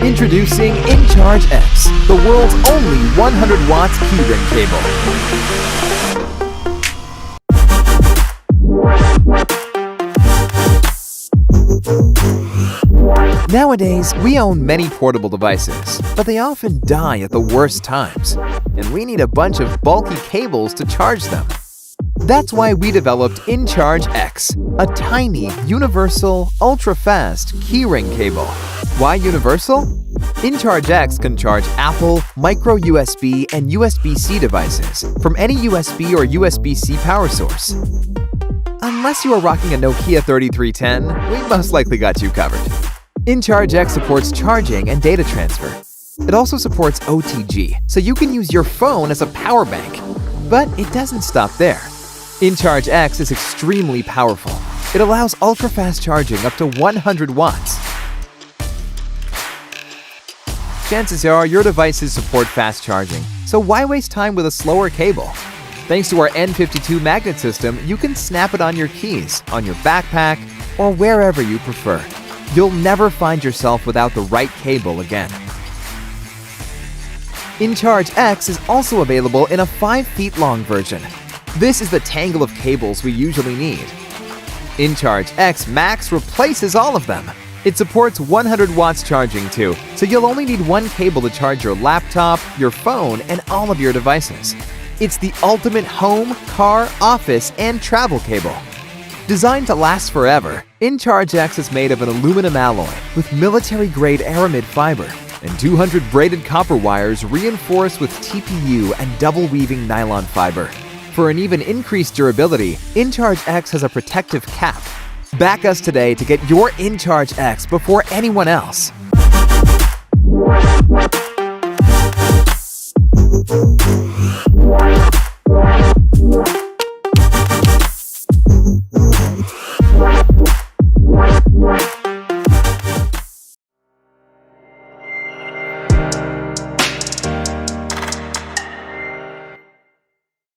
Introducing inChargeX, the world's only 100 watts keyring cable. Nowadays, we own many portable devices, but they often die at the worst times, and we need a bunch of bulky cables to charge them. That's why we developed inChargeX, a tiny, universal, ultra-fast keyring cable. Why universal? inChargeX can charge Apple, micro USB, and USB-C devices from any USB or USB-C power source. Unless you are rocking a Nokia 3310, we most likely got you covered. inChargeX supports charging and data transfer. It also supports OTG, so you can use your phone as a power bank. But it doesn't stop there. inChargeX is extremely powerful. It allows ultra-fast charging up to 100 watts. Chances are your devices support fast charging, so why waste time with a slower cable? Thanks to our N52 magnet system, you can snap it on your keys, on your backpack, or wherever you prefer. You'll never find yourself without the right cable again. inChargeX is also available in a 5 feet long version. This is the tangle of cables we usually need. inChargeX Max replaces all of them. It supports 100 watts charging too, so you'll only need one cable to charge your laptop, your phone, and all of your devices. It's the ultimate home, car, office, and travel cable. Designed to last forever, inChargeX is made of an aluminum alloy with military-grade aramid fiber and 200 braided copper wires reinforced with TPU and double-weaving nylon fiber. For an even increased durability, inChargeX has a protective cap. Back us today to get your inChargeX before anyone else.